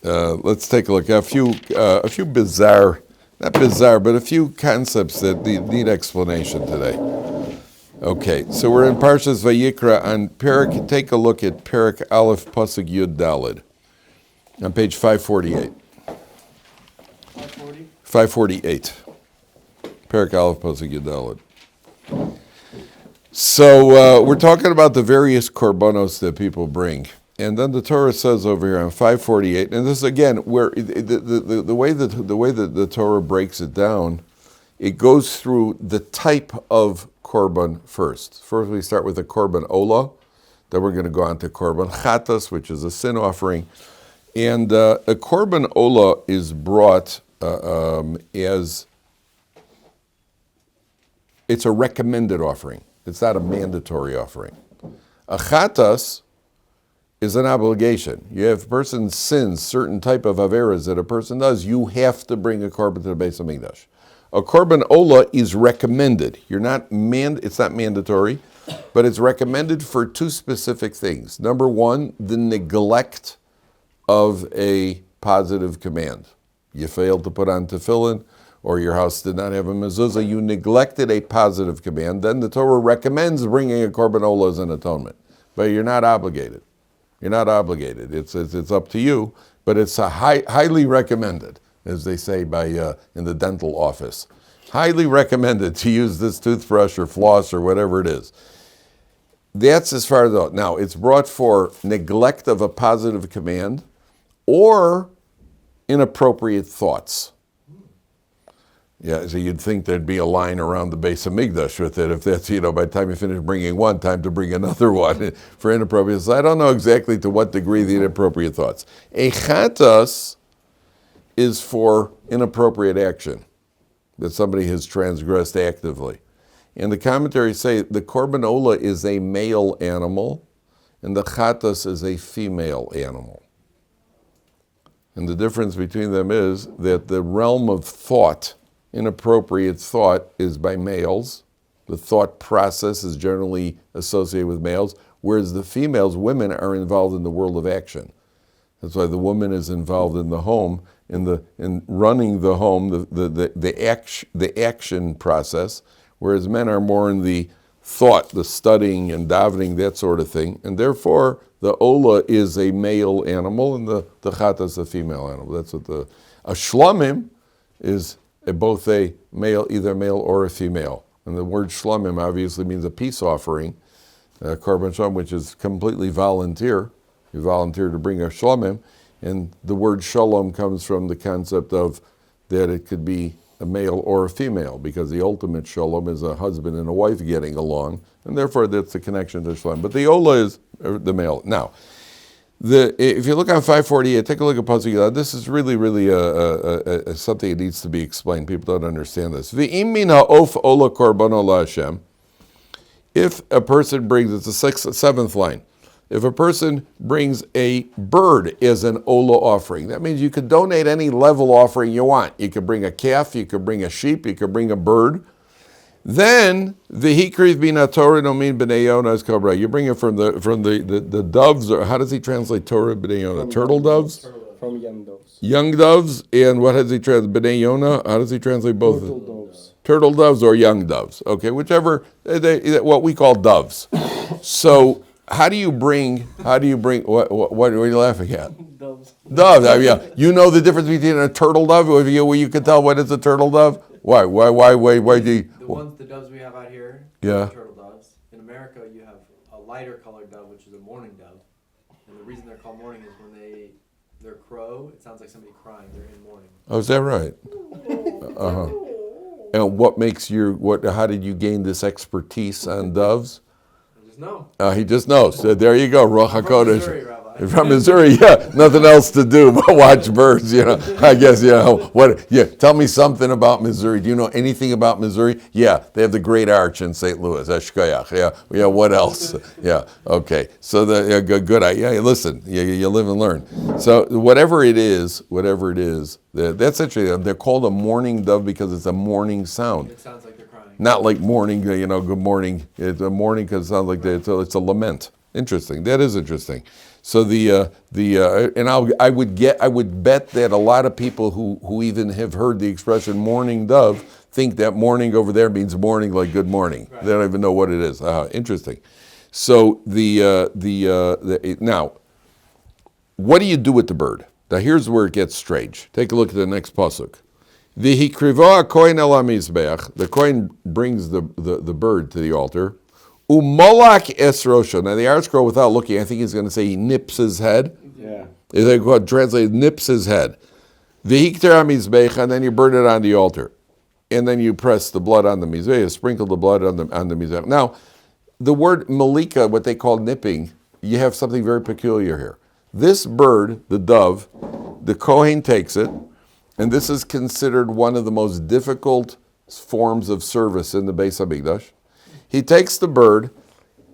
let's take a look at a few bizarre, not bizarre, but a few concepts that need explanation today. Okay, so we're in Parshas Vayikra on Perik. Take a look at Perik Aleph Pasuk Yud Daled on page 548. 548. Perik Aleph Pasuk Yud Daled. So we're talking about the various Korbanos that people bring. And then the Torah says over here on 548, and this is again where the way that the Torah breaks it down, it goes through the type of korban first. First we start with the korban ola, then we're going to go on to korban chatas, which is a sin offering. And a korban ola is brought as, it's a recommended offering. It's not a mandatory offering. A chatas is an obligation. If a person sins certain type of averas that a person does, you have to bring a korban to the Beis Hamikdash. A korban ola is recommended. It's not mandatory, but it's recommended for two specific things. Number one, the neglect of a positive command. You failed to put on tefillin, or your house did not have a mezuzah, you neglected a positive command, then the Torah recommends bringing a korban ola as an atonement. But you're not obligated. You're not obligated. It's up to you, but it's highly recommended, as they say in the dental office. Highly recommended to use this toothbrush or floss or whatever it is. That's as far as, now it's brought for neglect of a positive command or inappropriate thoughts. Yeah, so you'd think there'd be a line around the Beis Hamikdash with it. If that's, by the time you finish bringing one, time to bring another one for inappropriate. So I don't know exactly to what degree the inappropriate thoughts. A chatas is for inappropriate action that somebody has transgressed actively. And the commentaries say the korban ola is a male animal and the chatas is a female animal. And the difference between them is that the realm of thought, inappropriate thought, is by males. The thought process is generally associated with males, whereas the females, women, are involved in the world of action. That's why the woman is involved in the home, in running the home, the action process, whereas men are more in the thought, the studying and davening, that sort of thing. And therefore, the ola is a male animal and the chata is a female animal. That's what a shlamim is. Both a male, either male or a female. And the word shlamim obviously means a peace offering, korban shalom, which is completely volunteer. You volunteer to bring a shlamim. And the word shalom comes from the concept of that it could be a male or a female, because the ultimate shalom is a husband and a wife getting along, and therefore that's the connection to shalom. But the ola is the male. Now, if you look on 548, take a look at Pasuk. This is really something that needs to be explained. People don't understand this. V'im min ha'of ola korbanos la'Hashem. If a person brings, it's the seventh line. If a person brings a bird as an ola offering, that means you could donate any level offering you want. You could bring a calf, you could bring a sheep, you could bring a bird. Then Vayikra bina Torah nomin b'nei Yona as kobra. You bring it from the doves, or how does he translate Torah b'nei Yona? Turtle doves? From young doves. Young doves, and what does he translate? B'nei Yona? How does he translate both? Turtle doves. Turtle doves or young doves? Okay, whichever. What we call doves. So how do you bring? What are you laughing at? Doves. Doves. I mean, yeah. You know the difference between a turtle dove, where you can tell what is a turtle dove? Why do you? The doves we have out here, yeah, turtle doves. In America, you have a lighter colored dove, which is a mourning dove. And the reason they're called mourning is when their crow, it sounds like somebody crying. They're in mourning. Oh, is that right? And what makes how did you gain this expertise on doves? I just know. He just knows. There you go, Ruach HaKodesh. Missouri, Rabbi. From Missouri, yeah. Nothing else to do but watch birds, I guess, what? Yeah, tell me something about Missouri. Do you know anything about Missouri? Yeah, they have the Great Arch in St. Louis. Eshkoyach. Yeah. What else? Yeah. Okay. So good. Yeah. Listen. You live and learn. So whatever it is, that's actually they're called a mourning dove because it's a mourning sound. It sounds like they're crying. Not like mourning. Good morning. It's a mourning because it sounds like it's a lament. Interesting. That is interesting. So I would bet that a lot of people who even have heard the expression mourning dove think that morning over there means morning like good morning. Right. They don't even know what it is. Interesting. So now, what do you do with the bird? Now here's where it gets strange. Take a look at the next pasuk. V'hikrivo kohen el hamizbeach. The kohen brings the bird to the altar. Umolak es rosho. Now the ArtScroll, without looking, I think he's going to say he nips his head. Yeah. They go translate nips his head. V'hikter hamizbeach, and then you burn it on the altar, and then you press the blood on the mizbeach, sprinkle the blood on the mizbeach. Now, the word malika, what they call nipping, you have something very peculiar here. This bird, the dove, the Kohen takes it, and this is considered one of the most difficult forms of service in the Beis HaMikdash. He takes the bird,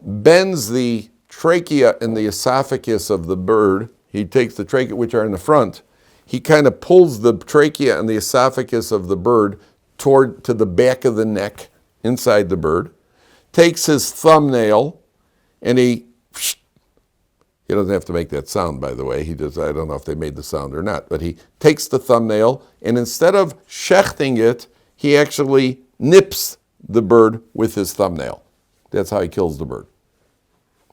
bends the trachea and the esophagus of the bird. He takes the trachea, which are in the front. He kind of pulls the trachea and the esophagus of the bird to the back of the neck, inside the bird, takes his thumbnail, and he doesn't have to make that sound, by the way. I don't know if they made the sound or not, but he takes the thumbnail, and instead of shechting it, he actually nips the bird with his thumbnail. That's how he kills the bird.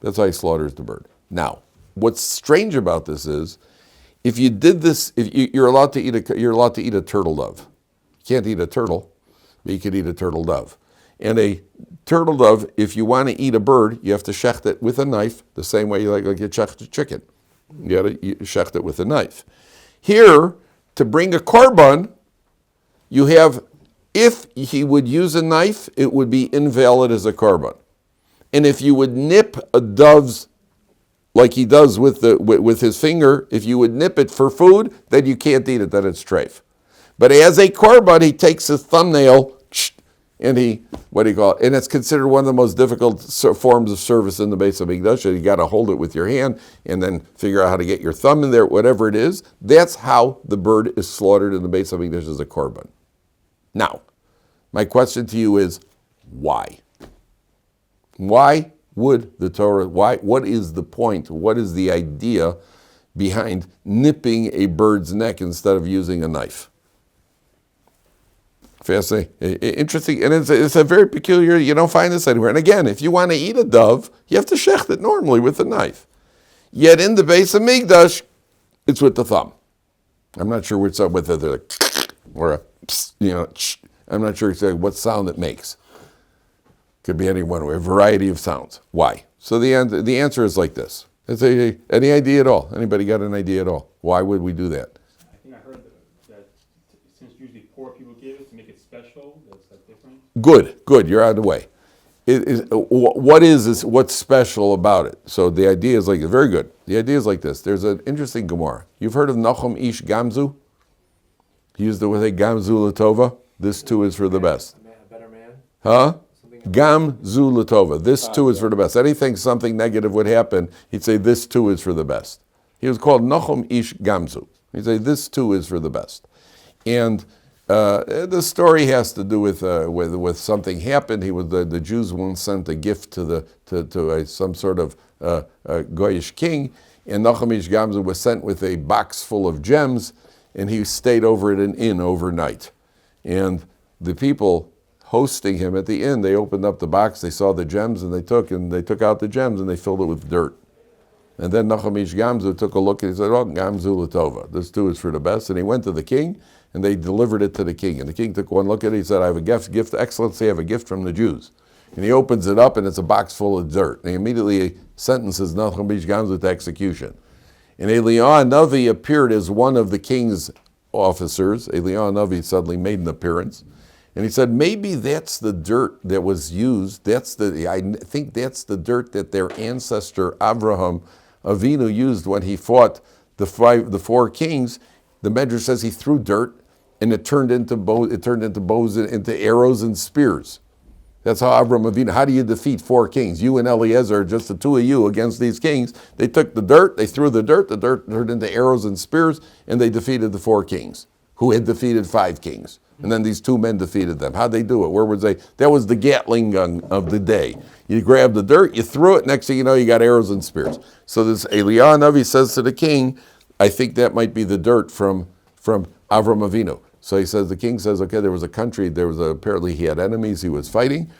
That's how he slaughters the bird. Now, what's strange about this is, if you did this, you're allowed to eat a turtle dove. You can't eat a turtle, but you could eat a turtle dove. And a turtle dove, if you want to eat a bird, you have to shecht it with a knife, the same way you like you shecht a chicken. You got to shecht it with a knife. Here, to bring a korban, you have, if he would use a knife, it would be invalid as a korban. And if you would nip a dove's, like he does with his finger, if you would nip it for food, then you can't eat it, then it's treif. But as a korban, he takes his thumbnail, and and it's considered one of the most difficult forms of service in the Beis HaMikdash. You got to hold it with your hand and then figure out how to get your thumb in there, whatever it is. That's how the bird is slaughtered in the Beis HaMikdash as a korban. Now, my question to you is, why? Why would the Torah, what is the point? What is the idea behind nipping a bird's neck instead of using a knife? Fascinating, interesting, and it's a very peculiar, you don't find this anywhere. And again, if you want to eat a dove, you have to shecht it normally with a knife. Yet in the Beis HaMikdash, it's with the thumb. I'm not sure what's up with it, like, or a, I'm not sure exactly what sound it makes. Could be any one way, a variety of sounds. Why? So the answer is like this. Any idea at all? Anybody got an idea at all? Why would we do that? I think I heard that since usually poor people give it, to make it special, that's like different. Good. You're out of the way. What's special about it? So the idea is very good. The idea is like this. There's an interesting Gemara. You've heard of Nachum Ish Gam Zu? He used the word Gam Zu L'tova. This too is for the best. A better man? Huh? Gam Zu L'tova. This too is for the best. Anything, something negative would happen, he'd say this too is for the best. He was called Nachum Ish Gam Zu. He'd say this too is for the best. And the story has to do with something happened. The Jews once sent a gift to some sort of Goyish king, and Nachum Ish Gam Zu was sent with a box full of gems, and he stayed over at an inn overnight. And the people hosting him at the inn, they opened up the box, they saw the gems, and they took out the gems and they filled it with dirt. And then Nachum Ish Gam Zu took a look and he said, Gam Zu L'tova. This too is for the best. And he went to the king and they delivered it to the king. And the king took one look at it. He said, I have a gift, excellency, I have a gift from the Jews. And he opens it up and it's a box full of dirt. And he immediately sentences Nachum Ish Gam Zu to execution. And Eliyahu Navi appeared as one of the king's officers. Eliyahu Navi suddenly made an appearance. And he said, maybe that's the dirt that was used. I think that's the dirt that their ancestor Avraham Avinu used when he fought the four kings. The Medrash says he threw dirt, and it turned into bows, into arrows and spears. That's how Avraham Avinu. How do you defeat four kings? You and Eliezer, just the two of you against these kings. They took the dirt, they threw the dirt turned into arrows and spears, and they defeated the four kings. who had defeated 5 kings. And then these 2 men defeated them. How'd they do it? Where was they? That was the Gatling gun of the day. You grab the dirt, you threw it, next thing you know, you got arrows and spears. So this Eliyahu Navi says to the king, I think that might be the dirt from Avram Avinu. So he says, the king says, okay, there was a country, apparently he had enemies he was fighting.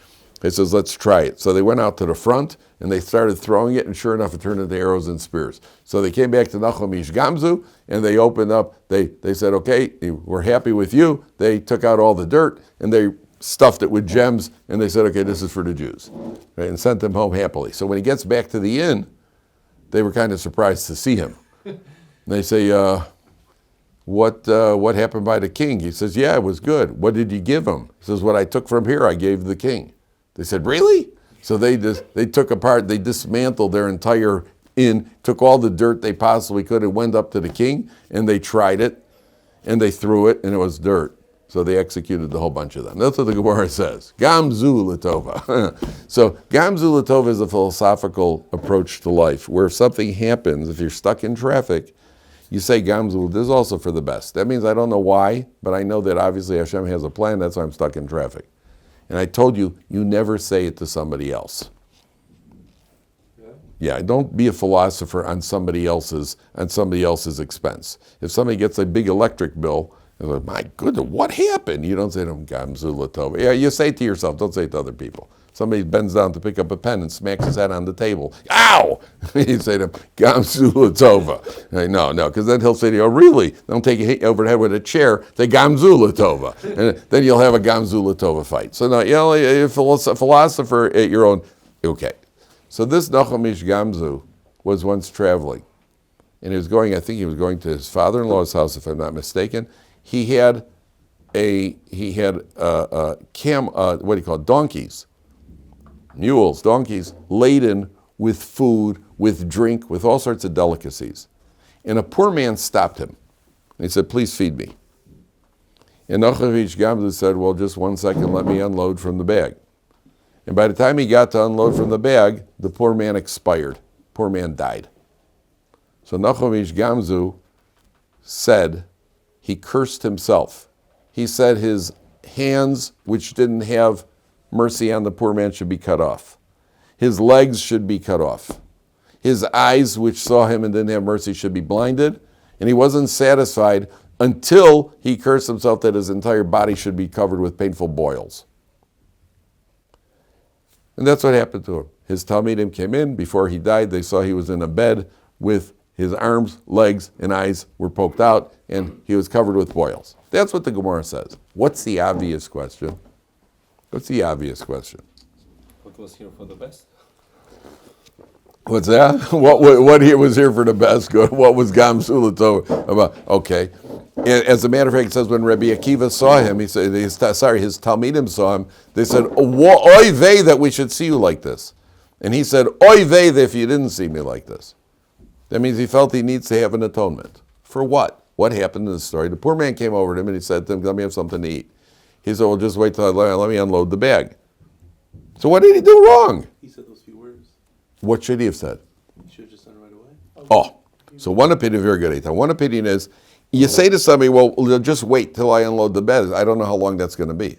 He says, let's try it. So they went out to the front and they started throwing it, and sure enough, it turned into arrows and spears. So they came back to Nachum Ish Gamzu and they opened up, they said, okay, we're happy with you. They took out all the dirt and they stuffed it with gems and they said, okay, this is for the Jews. Right, and sent them home happily. So when he gets back to the inn, they were kind of surprised to see him. And they say, what happened by the king? He says, yeah, it was good. What did you give him? He says, what I took from here, I gave the king. They said, really? So they took apart, they dismantled their entire inn, took all the dirt they possibly could, and went up to the king, and they tried it, and they threw it, and it was dirt. So they executed the whole bunch of them. That's what the Gemara says. Gam Zu L'tova. So Gam Zu L'tova is a philosophical approach to life, where if something happens, if you're stuck in traffic, you say Gam Zu, this is also for the best. That means I don't know why, but I know that obviously Hashem has a plan, that's why I'm stuck in traffic. And I told you, you never say it to somebody else. Yeah, don't be a philosopher on somebody else's expense. If somebody gets a big electric bill, they're like, my goodness, what happened? You don't say to them, Gam Zu L'tova. Yeah, you say it to yourself, don't say it to other people. Somebody bends down to pick up a pen and smacks his head on the table. Ow! You say to him, Gam Zu L'tova. No, because then he'll say to you, oh, really? Don't take you over the head with a chair. Say Gam Zu L'tova. And then you'll have a Gam Zu L'tova fight. So no, you're a philosopher at your own. Okay. So this Nachum Ish Gamzu was once traveling. And he was going to his father-in-law's house, if I'm not mistaken. He had donkeys. Mules, donkeys, laden with food, with drink, with all sorts of delicacies. And a poor man stopped him. And he said, please feed me. And Nachum Ish Gamzu said, well, just 1 second, let me unload from the bag. And by the time he got to unload from the bag, the poor man expired. Poor man died. So Nachum Ish Gamzu said, he cursed himself. He said his hands, which didn't have mercy on the poor man, should be cut off. His legs should be cut off. His eyes, which saw him and didn't have mercy, should be blinded. And he wasn't satisfied until he cursed himself that his entire body should be covered with painful boils. And that's what happened to him. His Talmidim came in. Before he died, they saw he was in a bed with his arms, legs, and eyes were poked out, and he was covered with boils. That's what the Gemara says. What's the obvious question? What's the obvious question? What was here for the best? What's that? What he was here for the best good? What was Gam Zu L'tova about? Okay. As a matter of fact, it says when Rabbi Akiva saw him, his Talmidim saw him, they said, oy vey that we should see you like this. And he said, oy vey that if you didn't see me like this. That means he felt he needs to have an atonement. For what? What happened in the story? The poor man came over to him and he said to him, let me have something to eat. He said, well, just wait till let me unload the bag. So what did he do wrong? He said those few words. What should he have said? He should have just done it right away. Oh, so one opinion, very good, Eitan. One opinion is, you say to somebody, well, just wait till I unload the bed. I don't know how long that's going to be.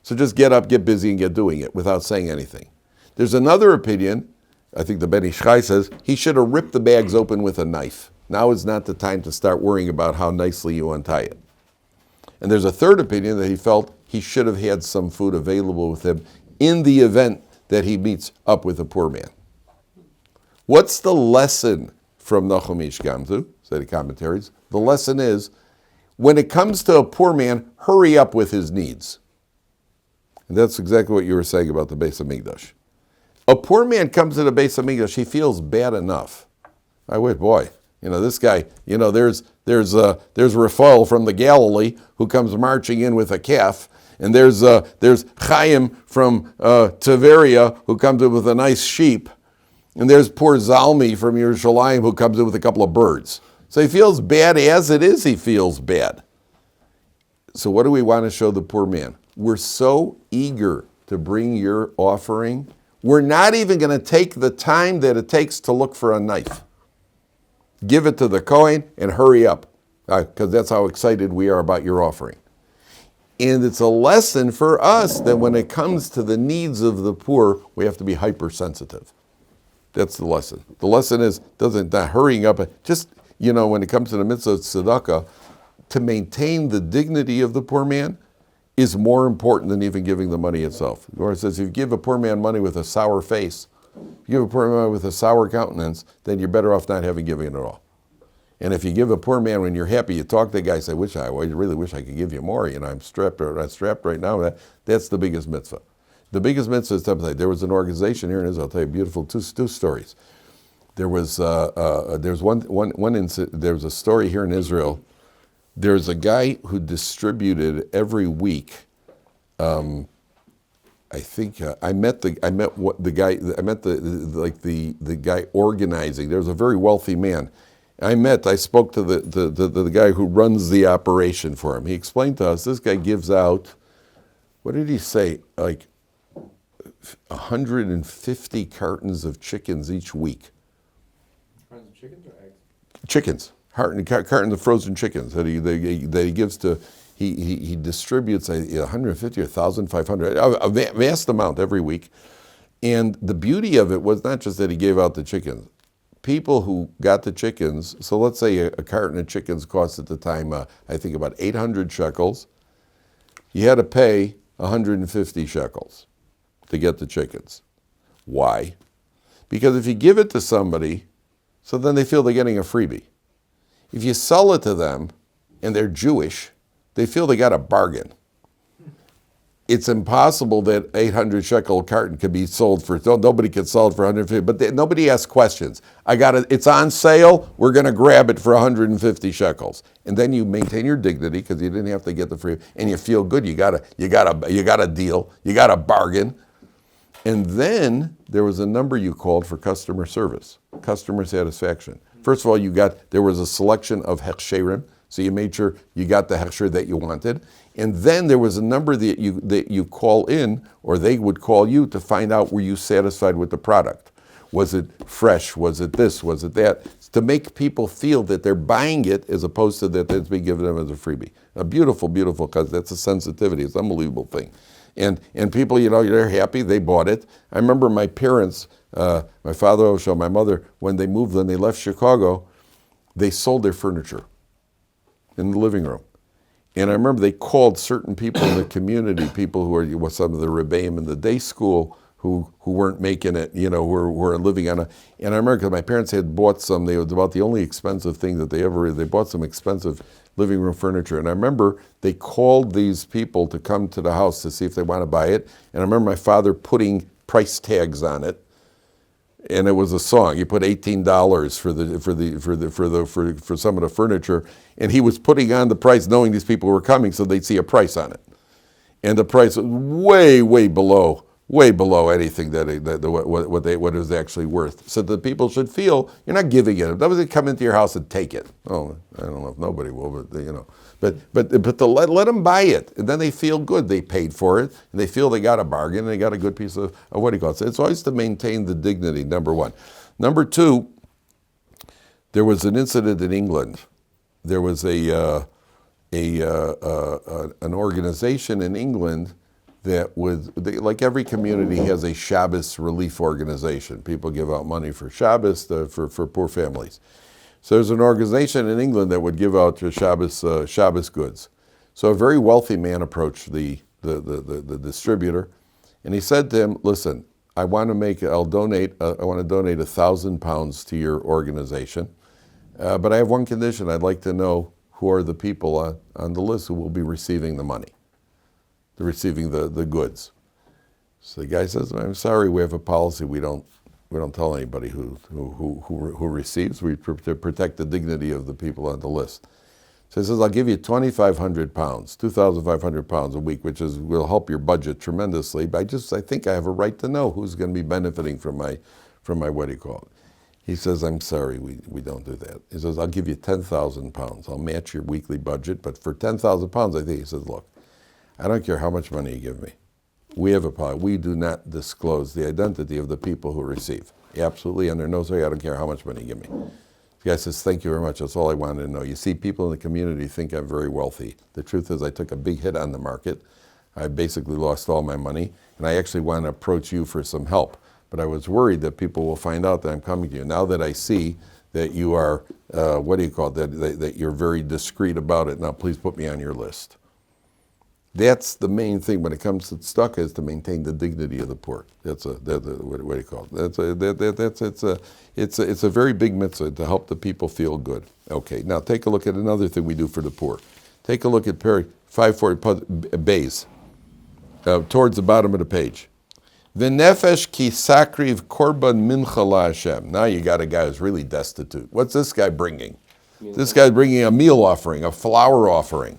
So just get up, get busy, and get doing it without saying anything. There's another opinion, I think the Ben Ish Chai says, he should have ripped the bags open with a knife. Now is not the time to start worrying about how nicely you untie it. And there's a third opinion that he felt he should have had some food available with him in the event that he meets up with a poor man. What's the lesson from Nachum Ish Gamzu? Say the commentaries. The lesson is, when it comes to a poor man, hurry up with his needs. And that's exactly what you were saying about the Beis Hamikdash. A poor man comes to the Beis Hamikdash, he feels bad enough. I wait, boy, this guy, there's Raphael from the Galilee who comes marching in with a calf, and there's Chaim from Tiberia who comes in with a nice sheep, and there's poor Zalmi from Yerushalayim who comes in with a couple of birds. So he feels bad as it is, he feels bad. So what do we want to show the poor man? We're so eager to bring your offering, we're not even going to take the time that it takes to look for a knife. Give it to the Kohen and hurry up. because that's how excited we are about your offering. And it's a lesson for us that when it comes to the needs of the poor, we have to be hypersensitive. That's the lesson. The lesson is not hurrying up. Just, when it comes to the mitzvah of tzedakah, to maintain the dignity of the poor man is more important than even giving the money itself. The Gemara says, if you give a poor man money with a sour face, if you give a poor man with a sour countenance, then you're better off not having given it at all. And if you give a poor man when you're happy, you talk to the guy, say, I really wish I could give you more. I'm strapped right now. That's the biggest mitzvah. The biggest mitzvah is to say, there was an organization here in Israel. I'll tell you beautiful two stories. There was there's a story here in Israel. There's a guy who distributed every week. I met the guy organizing. There was a very wealthy man. I spoke to the guy who runs the operation for him. He explained to us, this guy gives out, what did he say, like 150 cartons of chickens each week. Cartons of chickens or eggs? Chickens, cartons of frozen chickens that he gives to, he distributes 150 or 1,500, a vast amount every week. And the beauty of it was not just that he gave out the chickens. People who got the chickens, so let's say a carton of chickens cost at the time, I think about 800 shekels. You had to pay 150 shekels to get the chickens. Why? Because if you give it to somebody, so then they feel they're getting a freebie. If you sell it to them and they're Jewish, they feel they got a bargain. It's impossible that 800 shekel carton could be sold for, nobody could sell it for 150, but nobody asks questions. It's on sale, we're going to grab it for 150 shekels. And then you maintain your dignity because you didn't have to get the free, and you feel good, you got a deal, you got a bargain. And then there was a number you called for customer service, customer satisfaction. First of all, there was a selection of hechsherim, so you made sure you got the hechsher that you wanted. And then there was a number that you call in, or they would call you to find out, were you satisfied with the product? Was it fresh? Was it this? Was it that? To make people feel that they're buying it as opposed to that it's being given them as a freebie. A beautiful, beautiful, because that's a sensitivity. It's an unbelievable thing. And people, they're happy, they bought it. I remember my parents, my father, my mother, when they left Chicago, they sold their furniture in the living room. And I remember they called certain people in the community, people who were some of the Rebbeim in the day school who weren't making it, who were living on and I remember because my parents had bought it was about the only expensive thing that they bought some expensive living room furniture. And I remember they called these people to come to the house to see if they want to buy it. And I remember my father putting price tags on it. And it was a song. He put $18 for some of the furniture, and he was putting on the price, knowing these people were coming, so they'd see a price on it. And the price was way, way below anything that what it was actually worth. So the people should feel you're not giving it. That was come into your house and take it. Oh, I don't know if nobody will, but to let them buy it, and then they feel good. They paid for it, and they feel they got a bargain, and they got a good piece of what do you call it? So it's always to maintain the dignity. Number one. Number two, there was an incident in England. There was an organization in England that like every community has a Shabbos relief organization. People give out money for Shabbos for poor families. So there's an organization in England that would give out Shabbos goods. So a very wealthy man approached the distributor, and he said to him, "Listen, I want to donate 1,000 pounds to your organization, but I have one condition. I'd like to know who are the people on the list who will be receiving the money, receiving the goods." So the guy says, "I'm sorry, we have a policy. We don't tell anybody who receives. We protect the dignity of the people on the list." So he says, "I'll give you 2,500 pounds, 2,500 pounds a week, which will help your budget tremendously. But I think I have a right to know who's going to be benefiting from my what do you call it?" He says, "I'm sorry, we don't do that." He says, "I'll give you 10,000 pounds. I'll match your weekly budget, but for 10,000 pounds, I think," he says, "Look, I don't care how much money you give me. We have a policy. We do not disclose the identity of the people who receive. Absolutely under no way. I don't care how much money you give me." The guy says, thank you very much. That's all I wanted to know. You see, people in the community think I'm very wealthy. The truth is I took a big hit on the market. I basically lost all my money, and I actually want to approach you for some help. But I was worried that people will find out that I'm coming to you. Now that I see that you are, that you're very discreet about it, now please put me on your list. That's the main thing when it comes to tzedakah, is to maintain the dignity of the poor. What do you call it? It's a very big mitzvah to help the people feel good. Okay, now take a look at another thing we do for the poor. Take a look at 540 bays, towards the bottom of the page. V'nefesh ki sakriv korban mincha la'Hashem. Now you got a guy who's really destitute. What's this guy bringing? This guy's bringing a meal offering, a flour offering.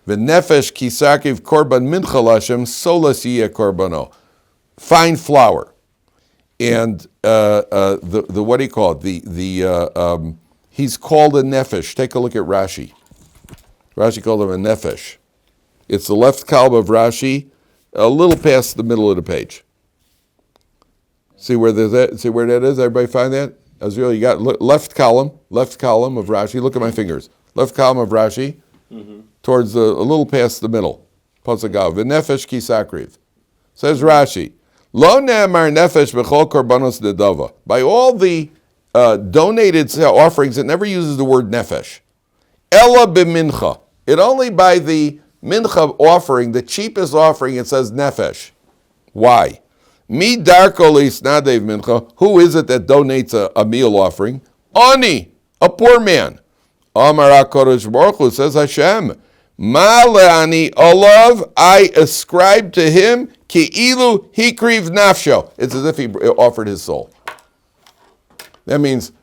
V'nefesh ki sakriv korban mincha la'Hashem solas yiyeh korbano. Fine flour. And the what do you call it? He's called a nefesh. Take a look at Rashi. Rashi called him a nefesh. It's the left column of Rashi, a little past the middle of the page. See where that is? Everybody find that? Azriel, you got left column of Rashi. Look at my fingers. Left column of Rashi, towards a little past the middle. Pasagav. V'nefesh ki sakriv. Says Rashi, Lo ne'amar nefesh b'chol korbanos nedava. By all the donated offerings, it never uses the word nefesh. Ella b'mincha. It only by the mincha offering, the cheapest offering, it says nefesh. Why? Mi darko leisnadev mincha. Who is it that donates a meal offering? Ani, a poor man. Amar HaKadosh Baruch Hu, says Hashem. Ma le'ani olav, I ascribe to him ki'ilu hikriv nafsho. It's as if he offered his soul. That means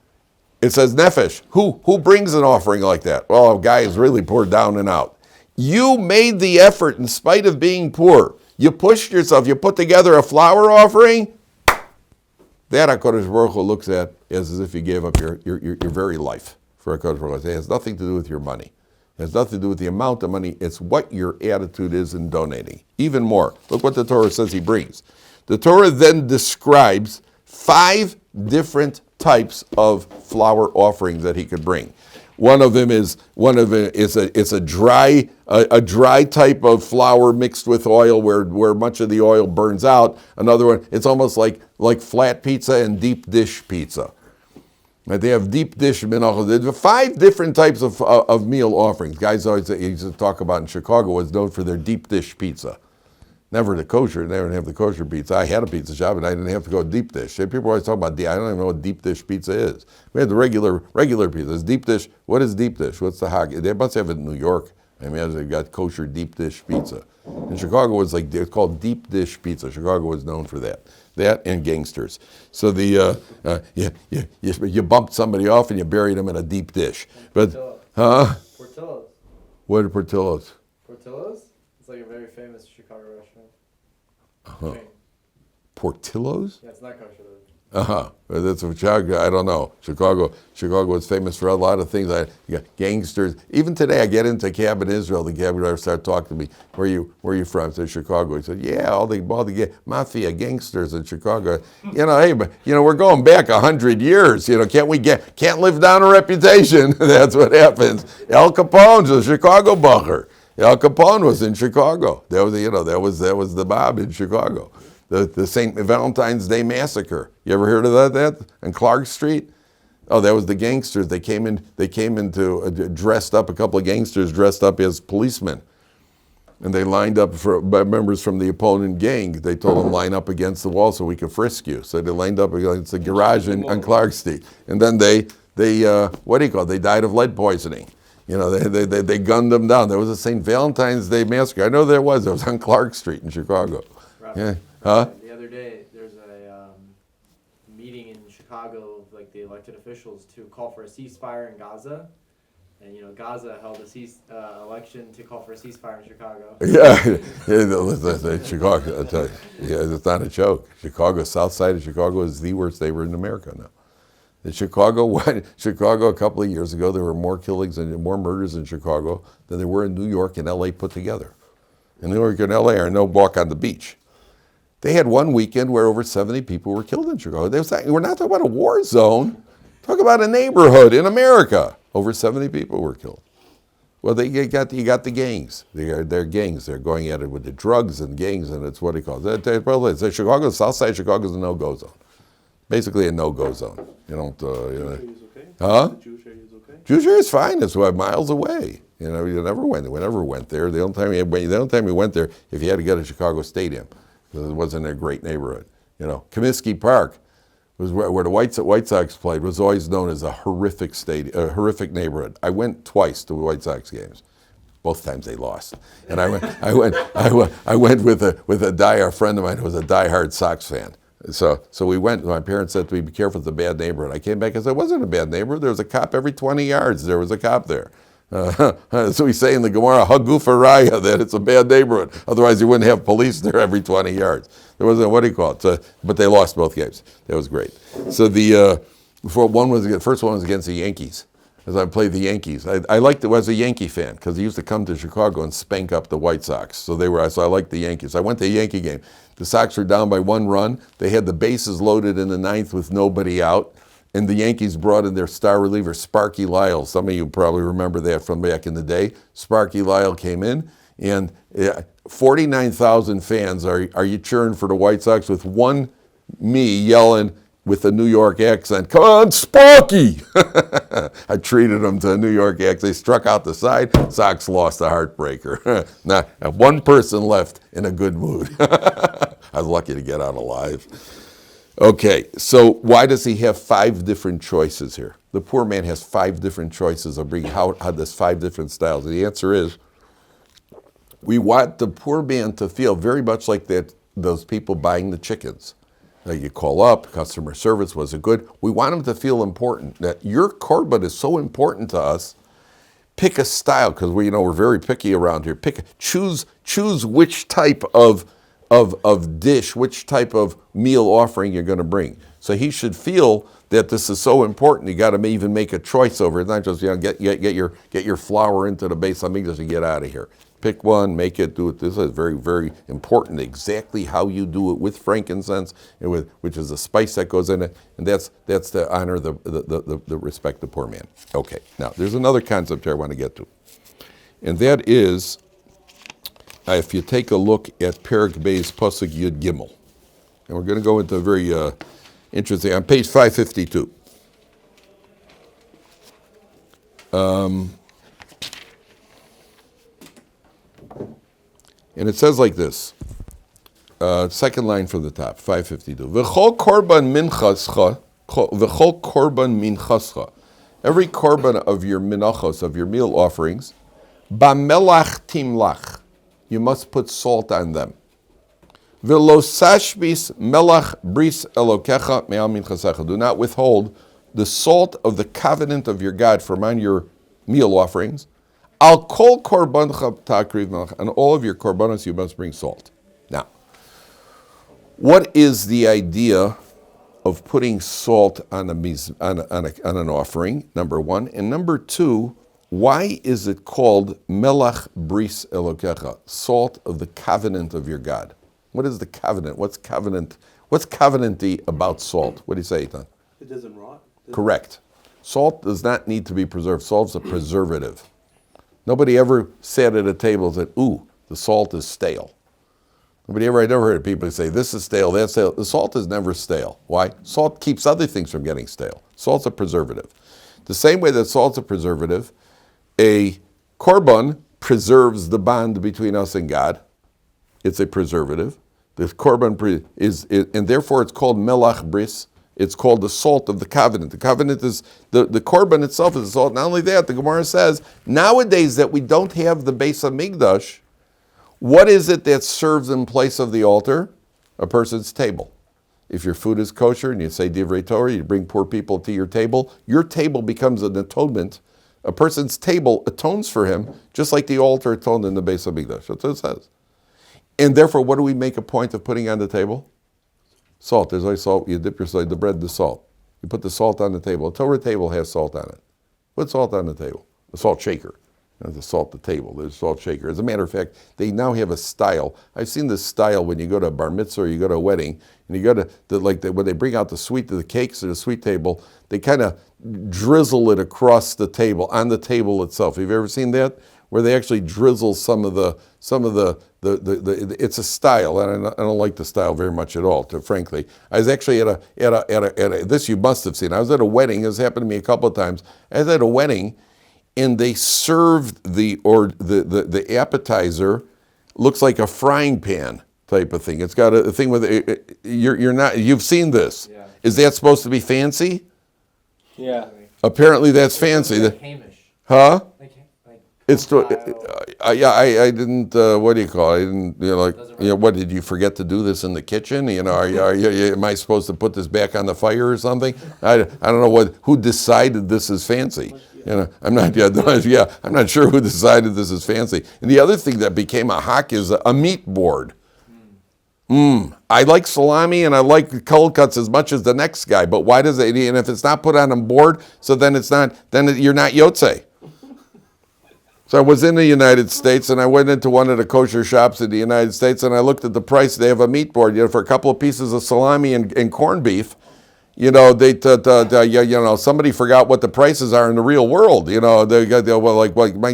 it says nefesh. Who brings an offering like that? Well, a guy is really poor down and out. You made the effort in spite of being poor. You pushed yourself. You put together a flour offering. That HaKadosh Baruch Hu looks at as if you gave up your very life for HaKadosh Baruch Hu. It has nothing to do with your money. It has nothing to do with the amount of money. It's what your attitude is in donating. Even more. Look what the Torah says he brings. The Torah then describes 5 different types of flour offerings that he could bring. One of them is a dry type of flour mixed with oil where much of the oil burns out. Another one, it's almost like flat pizza and deep dish pizza. They have deep dish menachos. There's 5 different types of meal offerings. Guys always used to talk about in Chicago was known for their deep dish pizza. Never the kosher. They didn't have the kosher pizza. I had a pizza shop and I didn't have to go deep dish. People always talk about I don't even know what deep dish pizza is. We had the regular pizza. It's deep dish. What is deep dish? What's the hog? They must have it in New York. I mean, they've got kosher deep dish pizza. In Chicago, it's called deep dish pizza. Chicago was known for that. That and gangsters. So you bumped somebody off and you buried them in a deep dish. But Portillo's. What are Portillo's? Portillo's? It's like a very famous Chicago restaurant. Chain. Portillo's? Yeah, it's not kosher though. That's what Chicago. I don't know. Chicago is famous for a lot of things. You got gangsters. Even today, I get into a cab in Israel. The cab driver started talking to me. Where are you from? I said Chicago. He said, yeah, all the mafia gangsters in Chicago. Hey, but we're going back 100 years. Can't live down a reputation. That's what happens. Al Capone's a Chicago bacher. Al Capone was in Chicago. That was the mob in Chicago. The St. Valentine's Day Massacre. You ever heard of that? On Clark Street? Oh, that was the gangsters. They came into dressed up, a couple of gangsters dressed up as policemen. And they lined up for members from the opponent gang. They told them line up against the wall so we could frisk you. So they lined up against the garage on Clark Street. And then they died of lead poisoning. They gunned them down. There was a St. Valentine's Day Massacre. I know there was. It was on Clark Street in Chicago. Rabbi, Yeah. Huh? The other day, there's a meeting in Chicago of the elected officials to call for a ceasefire in Gaza. And Gaza held a election to call for a ceasefire in Chicago. Yeah, Chicago. I'll tell you, it's not a joke. Chicago, south side of Chicago, is the worst neighborhood in America now. In Chicago a couple of years ago, there were more killings and more murders in Chicago than there were in New York and L.A. put together. In New York and L.A. are no walk on the beach. They had one weekend where over 70 people were killed in Chicago. We're not talking about a war zone. Talk about a neighborhood in America. Over 70 people were killed. Well, you got the gangs. They're gangs. They're going at it with the drugs and gangs, and it's what he calls it. Chicago, South Side Chicago is a no-go zone. Basically a no-go zone. You don't. Jewish area is okay? Huh? The Jewish area is okay? Jewish area is fine. It's miles away. You never went there. The only time we went there, if you had to go to Chicago Stadium, because it wasn't a great neighborhood. Comiskey Park was where the White Sox played. Was always known as a horrific neighborhood. I went twice to the White Sox games. Both times they lost, and I went with a friend of mine who was a diehard Sox fan. So we went. My parents said to me, "Be careful, it's a bad neighborhood." I came back and said, "It wasn't a bad neighborhood. There was a cop every 20 yards. There was a cop there." So we say in the Gemara, "Hagufa Raya," that it's a bad neighborhood. Otherwise, you wouldn't have police there every 20 yards. There wasn't, what do you call it? But they lost both games. That was great. So the first one was against the Yankees. As I played the Yankees, I liked it. I was a Yankee fan because he used to come to Chicago and spank up the White Sox. So I liked the Yankees. I went to a Yankee game. The Sox were down by 1 run. They had the bases loaded in the 9th with nobody out. And the Yankees brought in their star reliever, Sparky Lyle. Some of you probably remember that from back in the day. Sparky Lyle came in, and 49,000 fans are you cheering for the White Sox with me yelling with a New York accent, "Come on, Sparky!" I treated them to a New York accent. They struck out the side. Sox lost a heartbreaker. Not one person left in a good mood. I was lucky to get out alive. Okay, so why does he have 5 different choices here? The poor man has 5 different choices of bringing how there's 5 different styles. And the answer is, we want the poor man to feel very much like those people buying the chickens. Now you call up, customer service, was it good? We want him to feel important. That your korban is so important to us. Pick a style, because we're very picky around here. Choose which type of dish, which type of meal offering you're going to bring. So he should feel that this is so important. You got to even make a choice over it. It's not just get your flour into the base of English and get out of here. Pick one, make it, do it. This is very, very important. Exactly how you do it with frankincense, and which is a spice that goes in it, and that's to honor the respect the poor man. Okay. Now there's another concept here I want to get to, and that is, if you take a look at Perek Bey's Pasuk Yud Gimel, and we're going to go into a very interesting, on page 552. And it says like this, second line from the top, 552. V'chol korban minchascha, every korban of your minachos, of your meal offerings, b'melach timlach, you must put salt on them. V'lo sashbis melach bris elokecha me'al minchasecha, do not withhold the salt of the covenant of your God from on your meal offerings. Al kol korbancha takriv melach, on all of your korbanos you must bring salt. Now, what is the idea of putting salt on an offering? Number one, and number two, why is it called melach bris elokecha, salt of the covenant of your God? What is the covenant? What's covenanty about salt? What do you say, Ethan? It doesn't rot. Correct. Salt does not need to be preserved. Salt's a preservative. Nobody ever sat at a table and said, "Ooh, the salt is stale." I never heard of people say, "This is stale, that's stale." The salt is never stale. Why? Salt keeps other things from getting stale. Salt's a preservative. The same way that salt's a preservative, a korban preserves the bond between us and God. It's a preservative. The korban and therefore it's called melach bris. It's called the salt of the covenant. The covenant is, the korban itself is the salt. Not only that, the Gemara says, nowadays that we don't have the Beis Hamikdash, what is it that serves in place of the altar? A person's table. If your food is kosher and you say divrei Torah, you bring poor people to your table becomes an atonement. A person's table atones for him, just like the altar atoned in the Beis Hamikdash. That's what it says. And therefore, what do we make a point of putting on the table? Salt. There's always salt. You dip the bread in the salt. You put the salt on the table. A Torah table has salt on it. Put salt on the table. The salt shaker. The salt the table. There's a salt shaker. As a matter of fact, they now have a style. I've seen this style when you go to a bar mitzvah or you go to a wedding, and you go to when they bring out the cakes or the sweet table, they kind of drizzle it across the table, on the table itself. Have you ever seen that? Where they actually drizzle some of the it's a style, and I don't like the style very much at all, frankly. I was actually at a this you must have seen. I was at a wedding, this happened to me a couple of times. I was at a wedding, and they served the appetizer, looks like a frying pan type of thing. It's got a thing with it. You've seen this. Yeah. Is that supposed to be fancy? Yeah. Apparently that's fancy. Like Hamish. Huh? Like It's compile. I didn't. What do you call it? I didn't. Doesn't really- What did you forget to do this in the kitchen? Am I supposed to put this back on the fire or something? I don't know who decided this is fancy. I'm not. I'm not sure who decided this is fancy. And the other thing that became a hock is a meat board. I like salami and I like cold cuts as much as the next guy, but why does it? And if it's not put on a board, so then it's not. Then you're not yotze. So I was in the United States, and I went into one of the kosher shops in the United States, and I looked at the price. They have a meat board, for a couple of pieces of salami and corned beef. Somebody forgot what the prices are in the real world.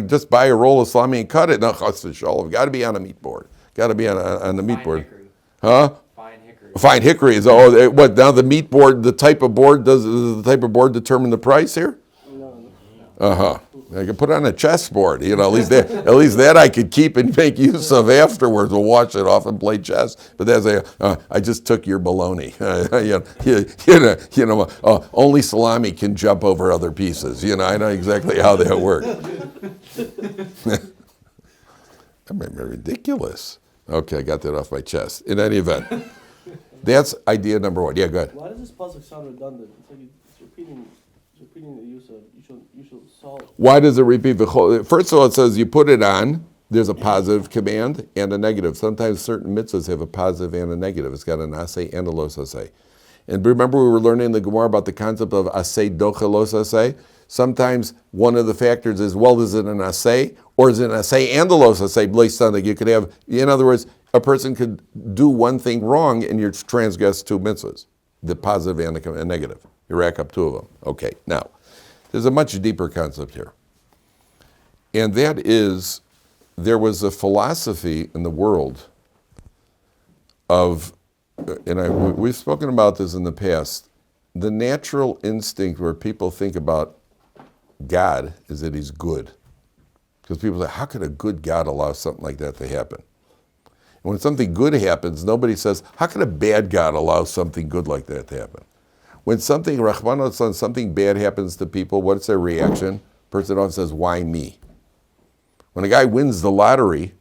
Just buy a roll of salami and cut it. No, got to be on a meat board. Got to be on the meat Fine board, hickory. huh? Fine hickory. Fine hickory is what now? The meat board, the type of board does the type of board determine the price here? I could put it on a chessboard, at least that I could keep and make use of afterwards. We'll wash it off and play chess. But I just took your baloney. Only salami can jump over other pieces. I know exactly how that works. I mean, ridiculous. Okay, I got that off my chest. In any event, that's idea number one. Yeah, go ahead. Why does this pasuk sound redundant? It's like it's repeating the use of you shall salt. Why does it repeat the whole? First of all, it says you put it on. There's a positive command and a negative. Sometimes certain mitzvahs have a positive and a negative. It's got an asay and a los asay. And remember, we were learning in the Gemara about the concept of asay docha los asay. Sometimes one of the factors is, is it an asay or is it an asay and a los asay? You could have, in other words, a person could do one thing wrong and you transgress two mitzvahs, the positive and the negative. You rack up two of them. Okay, now, there's a much deeper concept here. And that is, there was a philosophy in the world of, we've spoken about this in the past, the natural instinct where people think about God is that he's good. Because people say, how could a good God allow something like that to happen? And when something good happens, nobody says, how could a bad God allow something good like that to happen? When something, Rahman, something bad happens to people, what's their reaction? Person often says, why me? When a guy wins the lottery,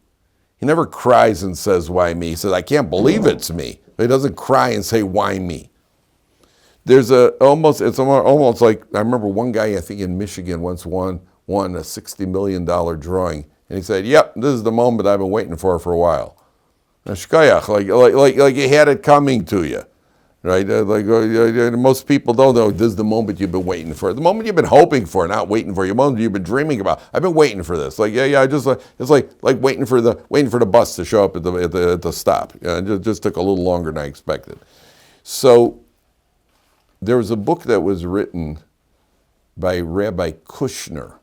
he never cries and says, why me? He says, I can't believe it's me. But he doesn't cry and say, why me? It's almost like, I remember one guy, I think in Michigan, once won a $60 million drawing. And he said, yep, this is the moment I've been waiting for a while. Now, shkoyach, like you had it coming to you. Right? Most people don't know this is the moment you've been waiting for. The moment you've been hoping for, not waiting for. The moment you've been dreaming about. I've been waiting for this. It's like waiting for the bus to show up at the stop. It just took a little longer than I expected. So there was a book that was written by Rabbi Kushner,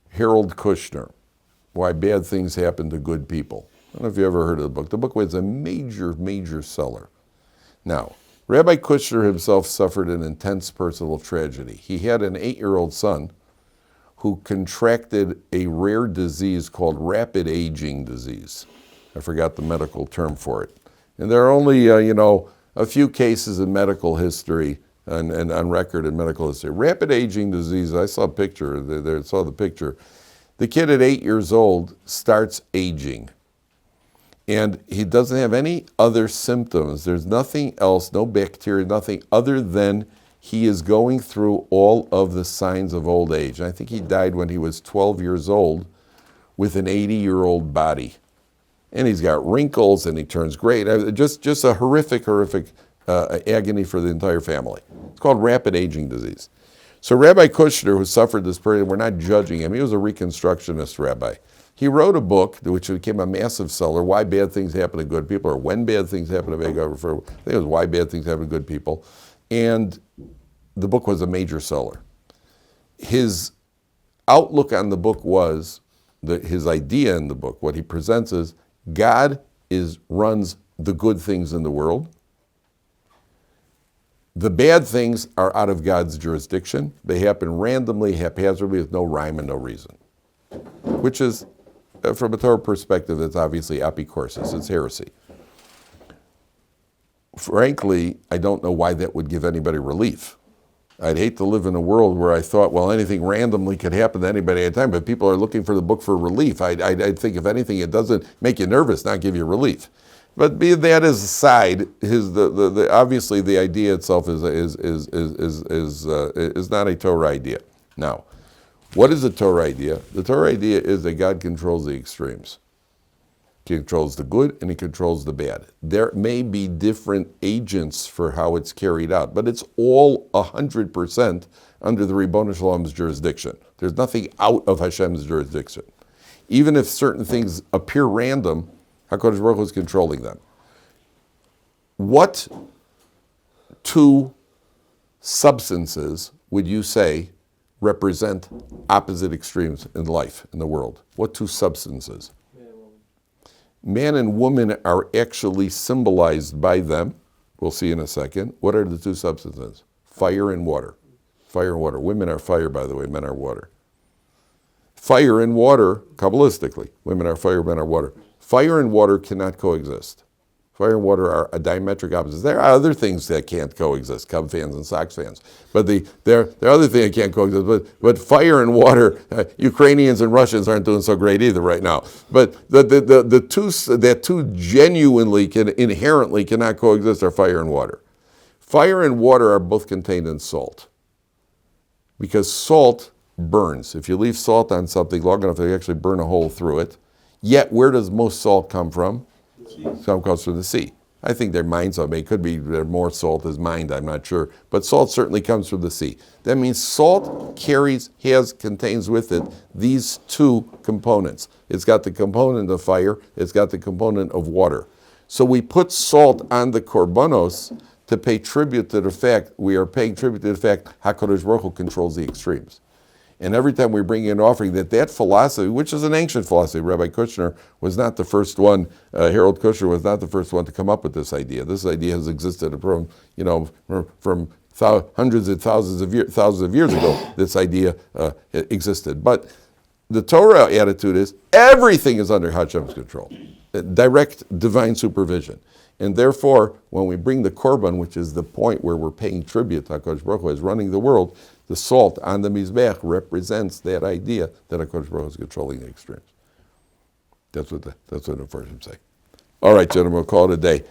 Harold Kushner, Why Bad Things Happen to Good People. I don't know if you ever heard of the book. The book was a major seller. Now, Rabbi Kushner himself suffered an intense personal tragedy. He had an 8-year-old son who contracted a rare disease called rapid aging disease. I forgot the medical term for it. And there are only, a few cases in medical history and on record in medical history. Rapid aging disease, I saw a picture, saw the picture. The kid at 8 years old starts aging. And he doesn't have any other symptoms. There's nothing else, no bacteria, nothing other than he is going through all of the signs of old age. And I think he died when he was 12 years old with an 80-year-old body. And he's got wrinkles and he turns gray. Just a horrific agony for the entire family. It's called rapid aging disease. So Rabbi Kushner, who suffered this period, we're not judging him. He was a Reconstructionist rabbi. He wrote a book which became a massive seller, Why Bad Things Happen to Good People, or When Bad Things Happen to Bad People. I think it was Why Bad Things Happen to Good People. And the book was a major seller. His outlook on the book was, his idea in the book, what he presents is, God runs the good things in the world. The bad things are out of God's jurisdiction. They happen randomly, haphazardly, with no rhyme and no reason. Which is, from a Torah perspective, it's obviously apicorsis, it's heresy. Frankly, I don't know why that would give anybody relief. I'd hate to live in a world where I thought, well, anything randomly could happen to anybody at a time, but people are looking for the book for relief. I'd think, if anything, it doesn't make you nervous, not give you relief. But be that as aside, obviously the idea itself is not a Torah idea. Now, what is a Torah idea? The Torah idea is that God controls the extremes. He controls the good and he controls the bad. There may be different agents for how it's carried out, but it's all 100% under the Ribono Shel Olam's jurisdiction. There's nothing out of Hashem's jurisdiction. Even if certain things appear random, HaKadosh Baruch Hu is controlling them. What two substances would you say represent opposite extremes in life, in the world? What two substances? Man and woman are actually symbolized by them. We'll see in a second. What are the two substances? Fire and water. Fire and water. Women are fire, by the way, men are water. Fire and water, Kabbalistically, women are fire, men are water. Fire and water cannot coexist. Fire and water are a diametric opposites. There are other things that can't coexist, Cub fans and Sox fans. But there are other things that can't coexist. But fire and water, Ukrainians and Russians aren't doing so great either right now. But the two genuinely inherently cannot coexist are fire and water. Fire and water are both contained in salt. Because salt burns. If you leave salt on something long enough, they actually burn a hole through it. Yet, where does most salt come from? Some comes from the sea. I think their mines of it. It could be there more salt is mined, I'm not sure. But salt certainly comes from the sea. That means salt contains with it these two components. It's got the component of fire, it's got the component of water. So we put salt on the Korbanos to pay tribute to the fact, we are paying tribute to the fact HaKadosh Baruch Hu controls the extremes. And every time we bring in an offering, that philosophy, which is an ancient philosophy, Rabbi Kushner was not the first one, Harold Kushner was not the first one to come up with this idea. This idea has existed from hundreds and thousands of years ago. This idea existed. But the Torah attitude is everything is under Hashem's control, direct divine supervision. And therefore, when we bring the Korban, which is the point where we're paying tribute to HaKadosh Baruch Hu as running the world, the salt on the Mizbeach represents that idea that HaKadosh Baruch Hu is controlling the extremes. That's what the Mepharshim say. All right, gentlemen, we'll call it a day.